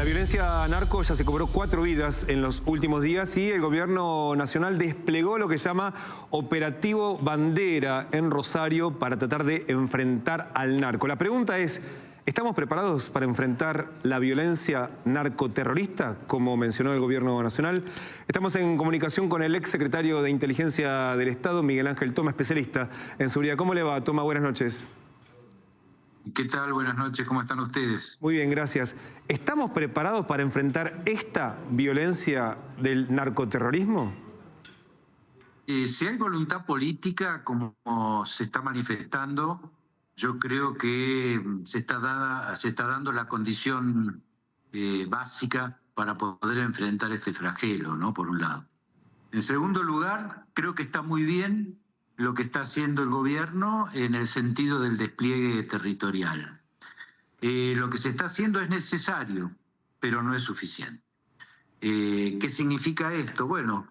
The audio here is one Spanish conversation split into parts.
La violencia narco ya se cobró 4 vidas en los últimos días y el gobierno nacional desplegó lo que llama Operativo Bandera en Rosario para tratar de enfrentar al narco. La pregunta es, ¿estamos preparados para enfrentar la violencia narcoterrorista, como mencionó el gobierno nacional? Estamos en comunicación con el ex secretario de Inteligencia del Estado, Miguel Ángel Toma, especialista en seguridad. ¿Cómo le va, Toma? Buenas noches. ¿Qué tal? Buenas noches, ¿cómo están ustedes? Muy bien, gracias. ¿Estamos preparados para enfrentar esta violencia del narcoterrorismo? Si hay voluntad política, como se está manifestando, yo creo que se está dando la condición básica para poder enfrentar este flagelo, ¿no? Por un lado. En segundo lugar, creo que está muy bien lo que está haciendo el gobierno en el sentido del despliegue territorial. Lo que se está haciendo es necesario, pero no es suficiente. ¿Qué significa esto? Bueno,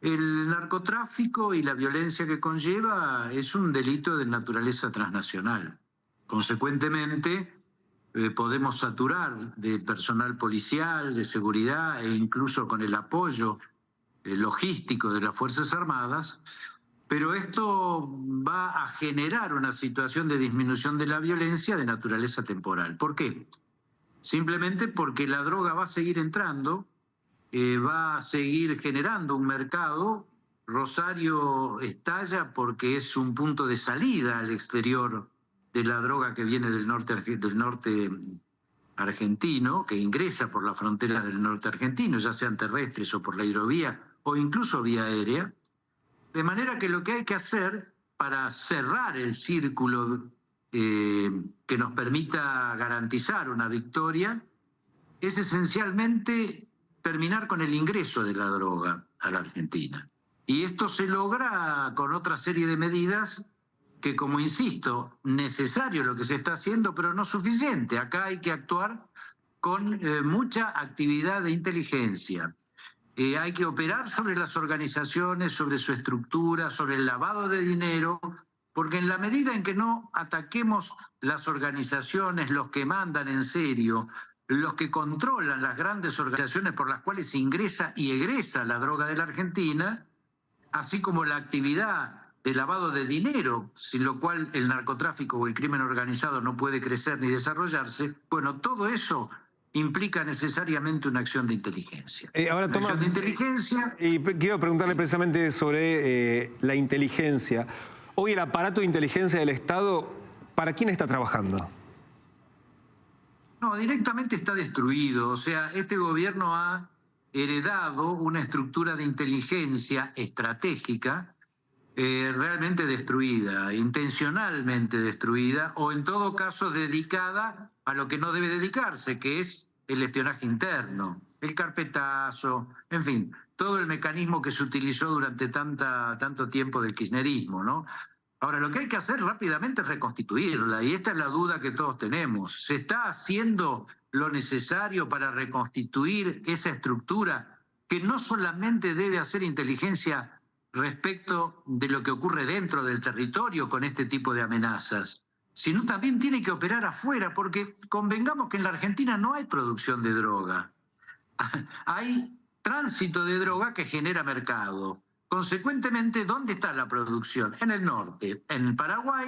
el narcotráfico y la violencia que conlleva es un delito de naturaleza transnacional. Consecuentemente, podemos saturar de personal policial, de seguridad e incluso con el apoyo logístico de las Fuerzas Armadas, pero esto va a generar una situación de disminución de la violencia de naturaleza temporal. ¿Por qué? Simplemente porque la droga va a seguir entrando, va a seguir generando un mercado. Rosario estalla porque es un punto de salida al exterior de la droga que viene del norte argentino, que ingresa por la frontera del norte argentino, ya sean terrestres o por la hidrovía o incluso vía aérea. De manera que lo que hay que hacer para cerrar el círculo que nos permita garantizar una victoria es esencialmente terminar con el ingreso de la droga a la Argentina. Y esto se logra con otra serie de medidas que, como insisto, necesario lo que se está haciendo, pero no suficiente. Acá hay que actuar con mucha actividad de inteligencia. Hay que operar sobre las organizaciones, sobre su estructura, sobre el lavado de dinero, porque en la medida en que no ataquemos las organizaciones, los que mandan en serio, los que controlan las grandes organizaciones por las cuales ingresa y egresa la droga de la Argentina, así como la actividad de lavado de dinero, sin lo cual el narcotráfico o el crimen organizado no puede crecer ni desarrollarse, bueno, todo eso implica necesariamente una acción de inteligencia. Ahora, Toma, acción de inteligencia. Y quiero preguntarle precisamente sobre la inteligencia. Hoy el aparato de inteligencia del Estado, ¿para quién está trabajando? No, directamente está destruido. O sea, este gobierno ha heredado una estructura de inteligencia estratégica realmente destruida, intencionalmente destruida, o en todo caso dedicada a lo que no debe dedicarse, que es el espionaje interno, el carpetazo, en fin, todo el mecanismo que se utilizó durante tanto tiempo del kirchnerismo, ¿no? Ahora, lo que hay que hacer rápidamente es reconstituirla, y esta es la duda que todos tenemos. ¿Se está haciendo lo necesario para reconstituir esa estructura que no solamente debe hacer inteligencia respecto de lo que ocurre dentro del territorio con este tipo de amenazas, sino también tiene que operar afuera, porque convengamos que en la Argentina no hay producción de droga. Hay tránsito de droga que genera mercado. Consecuentemente, ¿dónde está la producción? En el norte. En Paraguay,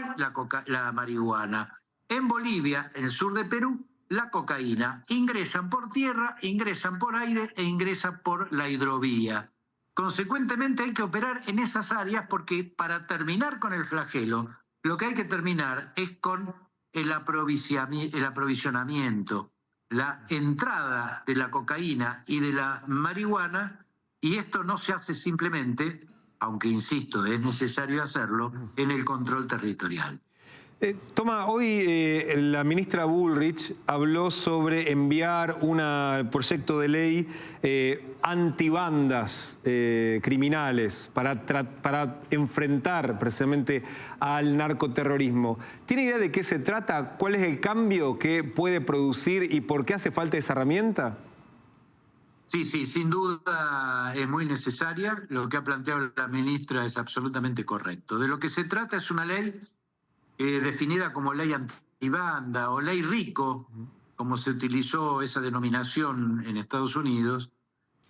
la marihuana. En Bolivia, en el sur de Perú, la cocaína. Ingresan por tierra, ingresan por aire e ingresan por la hidrovía. Consecuentemente hay que operar en esas áreas porque para terminar con el flagelo, lo que hay que terminar es con el aprovisionamiento, la entrada de la cocaína y de la marihuana, y esto no se hace simplemente, aunque insisto, es necesario hacerlo, en el control territorial. Toma, hoy la ministra Bullrich habló sobre enviar un proyecto de ley antibandas criminales para enfrentar precisamente al narcoterrorismo. ¿Tiene idea de qué se trata? ¿Cuál es el cambio que puede producir y por qué hace falta esa herramienta? Sí, sin duda es muy necesaria. Lo que ha planteado la ministra es absolutamente correcto. De lo que se trata es una ley definida como ley antibanda o ley RICO, como se utilizó esa denominación en Estados Unidos,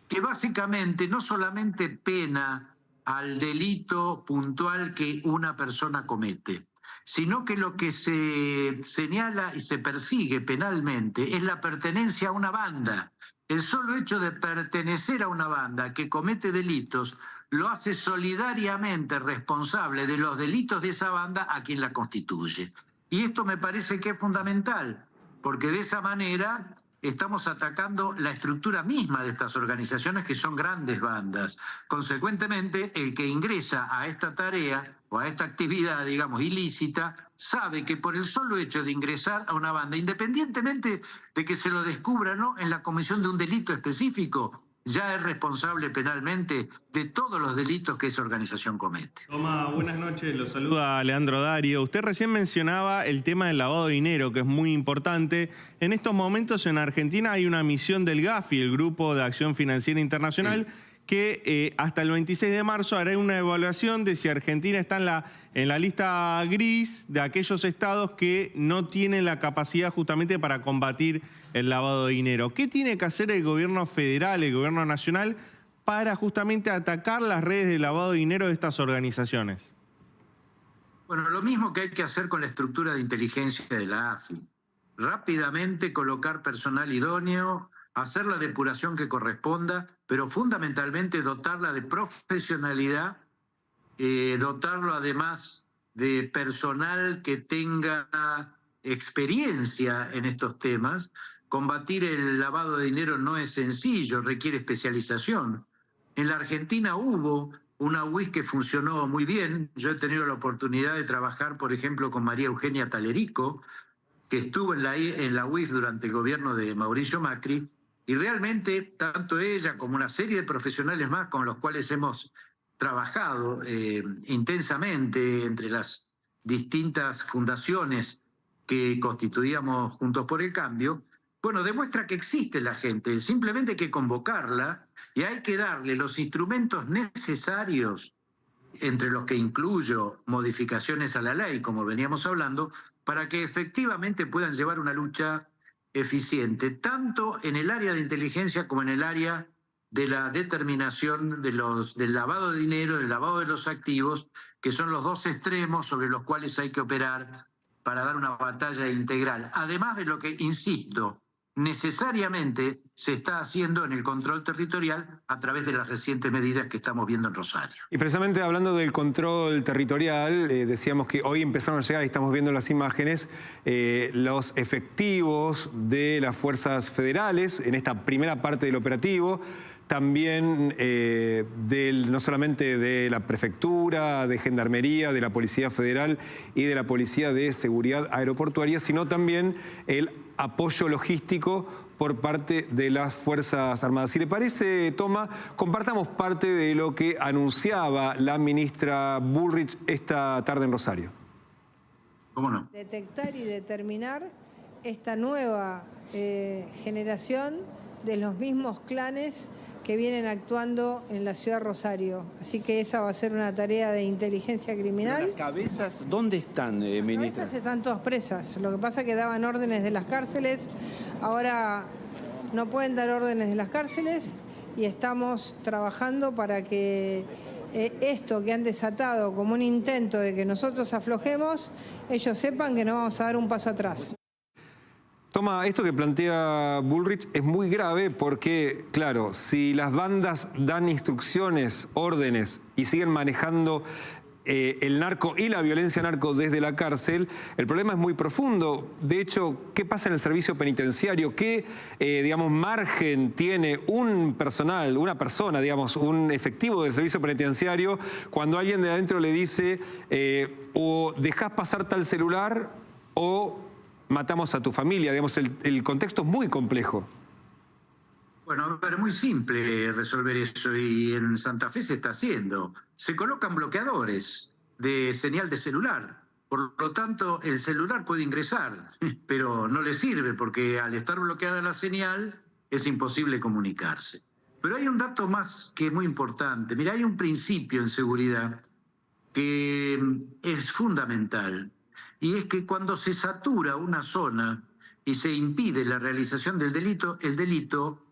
que básicamente no solamente pena al delito puntual que una persona comete, sino que lo que se señala y se persigue penalmente es la pertenencia a una banda. El solo hecho de pertenecer a una banda que comete delitos lo hace solidariamente responsable de los delitos de esa banda a quien la constituye. Y esto me parece que es fundamental, porque de esa manera estamos atacando la estructura misma de estas organizaciones, que son grandes bandas. Consecuentemente, el que ingresa a esta tarea o a esta actividad, digamos, ilícita, sabe que por el solo hecho de ingresar a una banda, independientemente de que se lo descubra o no en la comisión de un delito específico, ya es responsable penalmente de todos los delitos que esa organización comete. Toma, buenas noches, lo saluda Leandro Dario. Usted recién mencionaba el tema del lavado de dinero, que es muy importante. En estos momentos en Argentina hay una misión del GAFI, el Grupo de Acción Financiera Internacional, que hasta el 26 de marzo hará una evaluación de si Argentina está en la lista gris de aquellos estados que no tienen la capacidad justamente para combatir el lavado de dinero. ¿Qué tiene que hacer el gobierno federal, el gobierno nacional, para justamente atacar las redes de lavado de dinero de estas organizaciones? Bueno, lo mismo que hay que hacer con la estructura de inteligencia de la AFI. Rápidamente colocar personal idóneo, hacer la depuración que corresponda, pero fundamentalmente dotarla de profesionalidad, dotarlo además de personal que tenga experiencia en estos temas. Combatir el lavado de dinero no es sencillo, requiere especialización. En la Argentina hubo una UIS que funcionó muy bien. Yo he tenido la oportunidad de trabajar, por ejemplo, con María Eugenia Talerico, que estuvo en la UIF durante el gobierno de Mauricio Macri, y realmente tanto ella como una serie de profesionales más con los cuales hemos trabajado intensamente entre las distintas fundaciones que constituíamos Juntos por el Cambio, bueno, demuestra que existe la gente, simplemente hay que convocarla y hay que darle los instrumentos necesarios, entre los que incluyo modificaciones a la ley, como veníamos hablando, para que efectivamente puedan llevar una lucha eficiente, tanto en el área de inteligencia como en el área de la determinación del lavado de dinero, del lavado de los activos, que son los dos extremos sobre los cuales hay que operar para dar una batalla integral. Además de lo que, insisto, necesariamente se está haciendo en el control territorial a través de las recientes medidas que estamos viendo en Rosario. Y precisamente hablando del control territorial, decíamos que hoy empezaron a llegar, y estamos viendo las imágenes, los efectivos de las fuerzas federales en esta primera parte del operativo, también no solamente de la prefectura, de gendarmería, de la Policía Federal y de la Policía de Seguridad Aeroportuaria, sino también el apoyo logístico por parte de las Fuerzas Armadas. Si le parece, Toma, compartamos parte de lo que anunciaba la ministra Bullrich esta tarde en Rosario. ¿Cómo no? Detectar y determinar esta nueva generación de los mismos clanes que vienen actuando en la ciudad de Rosario. Así que esa va a ser una tarea de inteligencia criminal. ¿Las cabezas dónde están, ministra? Las cabezas están todas presas. Lo que pasa es que daban órdenes de las cárceles. Ahora no pueden dar órdenes de las cárceles y estamos trabajando para que esto que han desatado como un intento de que nosotros aflojemos, ellos sepan que no vamos a dar un paso atrás. Toma, esto que plantea Bullrich es muy grave porque, claro, si las bandas dan instrucciones, órdenes y siguen manejando el narco y la violencia narco desde la cárcel, el problema es muy profundo. De hecho, ¿qué pasa en el servicio penitenciario? ¿Qué, digamos, margen tiene un personal, una persona, digamos, un efectivo del servicio penitenciario cuando alguien de adentro le dice o dejás pasar tal celular o matamos a tu familia? Digamos, el contexto es muy complejo. Bueno, a ver, muy simple resolver eso y en Santa Fe se está haciendo. Se colocan bloqueadores de señal de celular. Por lo tanto, el celular puede ingresar, pero no le sirve porque al estar bloqueada la señal es imposible comunicarse. Pero hay un dato más que es muy importante. Mira, hay un principio en seguridad que es fundamental. Y es que cuando se satura una zona y se impide la realización del delito, el delito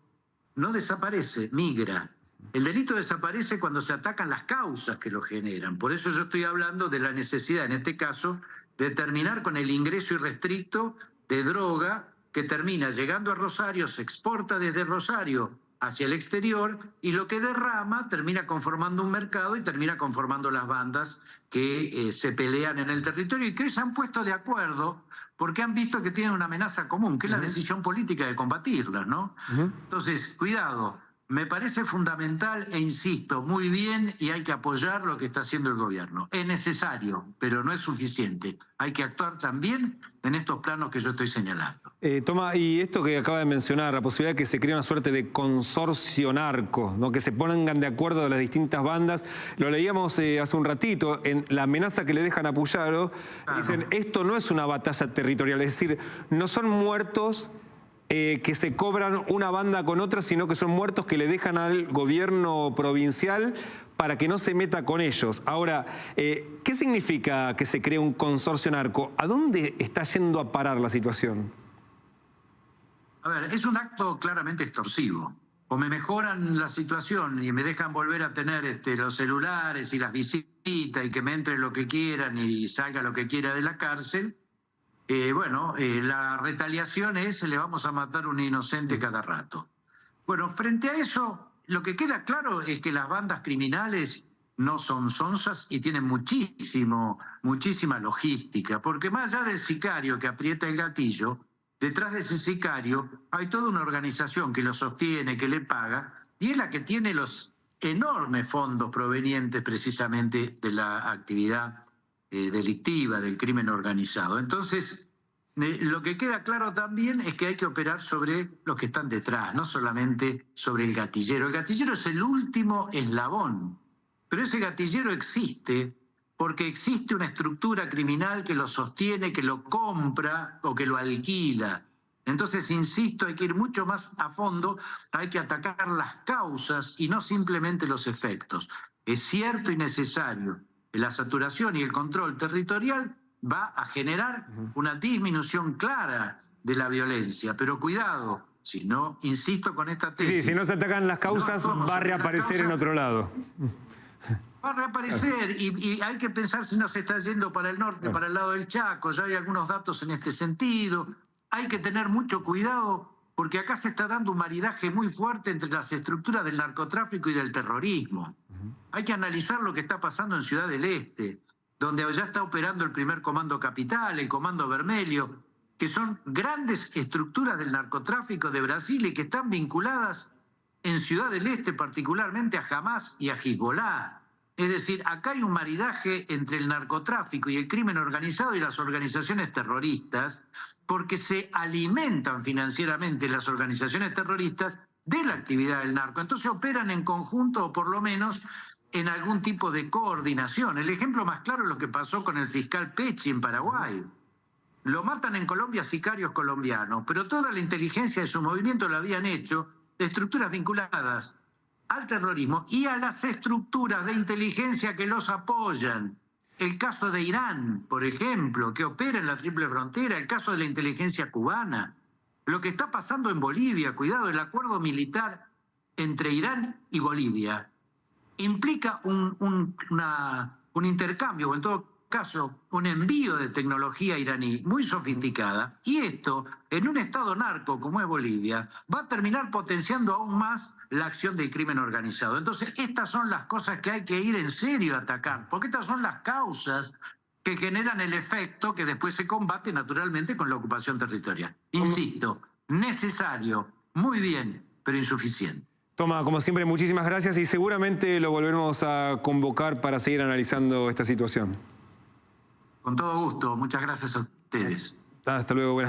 no desaparece, migra. El delito desaparece cuando se atacan las causas que lo generan. Por eso yo estoy hablando de la necesidad, en este caso, de terminar con el ingreso irrestricto de droga que termina llegando a Rosario, se exporta desde Rosario hacia el exterior y lo que derrama termina conformando un mercado y termina conformando las bandas que se pelean en el territorio y que hoy se han puesto de acuerdo porque han visto que tienen una amenaza común, que es la decisión política de combatirlas, ¿no? Entonces, cuidado. Me parece fundamental e insisto, muy bien, y hay que apoyar lo que está haciendo el gobierno. Es necesario, pero no es suficiente. Hay que actuar también en estos planos que yo estoy señalando. Toma, y esto que acaba de mencionar, la posibilidad de que se cree una suerte de consorcio narco, ¿no? Que se pongan de acuerdo las distintas bandas. Lo leíamos hace un ratito, en la amenaza que le dejan a Puyaro, dicen, esto no es una batalla territorial, es decir, no son muertos que se cobran una banda con otra, sino que son muertos que le dejan al gobierno provincial para que no se meta con ellos. Ahora, ¿qué significa que se cree un consorcio narco? ¿A dónde está yendo a parar la situación? A ver, es un acto claramente extorsivo. O me mejoran la situación y me dejan volver a tener los celulares y las visitas y que me entre lo que quieran y salga lo que quiera de la cárcel. La retaliación es, le vamos a matar a un inocente cada rato. Bueno, frente a eso, lo que queda claro es que las bandas criminales no son sonzas y tienen muchísima logística, porque más allá del sicario que aprieta el gatillo, detrás de ese sicario hay toda una organización que lo sostiene, que le paga, y es la que tiene los enormes fondos provenientes precisamente de la actividad delictiva, del crimen organizado. Entonces, lo que queda claro también es que hay que operar sobre los que están detrás, no solamente sobre el gatillero. El gatillero es el último eslabón, pero ese gatillero existe porque existe una estructura criminal que lo sostiene, que lo compra o que lo alquila. Entonces, insisto, hay que ir mucho más a fondo, hay que atacar las causas y no simplemente los efectos. Es cierto y necesario. La saturación y el control territorial va a generar una disminución clara de la violencia. Pero cuidado, si no, insisto con esta tesis. Sí, si no se atacan las causas, va a reaparecer en otro lado. Va a reaparecer y hay que pensar si no se está yendo para el norte, para el lado del Chaco. Ya hay algunos datos en este sentido. Hay que tener mucho cuidado porque acá se está dando un maridaje muy fuerte entre las estructuras del narcotráfico y del terrorismo. Hay que analizar lo que está pasando en Ciudad del Este, donde ya está operando el primer Comando Capital, el Comando Vermelho, que son grandes estructuras del narcotráfico de Brasil y que están vinculadas en Ciudad del Este particularmente a Hamas y a Hezbollah. Es decir, acá hay un maridaje entre el narcotráfico y el crimen organizado y las organizaciones terroristas, porque se alimentan financieramente las organizaciones terroristas de la actividad del narco. Entonces operan en conjunto o por lo menos en algún tipo de coordinación. El ejemplo más claro es lo que pasó con el fiscal Pecci en Paraguay. Lo matan en Colombia sicarios colombianos, pero toda la inteligencia de su movimiento la habían hecho de estructuras vinculadas al terrorismo y a las estructuras de inteligencia que los apoyan. El caso de Irán, por ejemplo, que opera en la triple frontera, el caso de la inteligencia cubana, lo que está pasando en Bolivia, cuidado, el acuerdo militar entre Irán y Bolivia implica un intercambio, o en todo caso, un envío de tecnología iraní muy sofisticada, y esto, en un estado narco como es Bolivia, va a terminar potenciando aún más la acción del crimen organizado. Entonces, estas son las cosas que hay que ir en serio a atacar, porque estas son las causas que generan el efecto que después se combate naturalmente con la ocupación territorial. Insisto, necesario, muy bien, pero insuficiente. Toma, como siempre, muchísimas gracias y seguramente lo volveremos a convocar para seguir analizando esta situación. Con todo gusto, muchas gracias a ustedes. Hasta luego, buenas noches.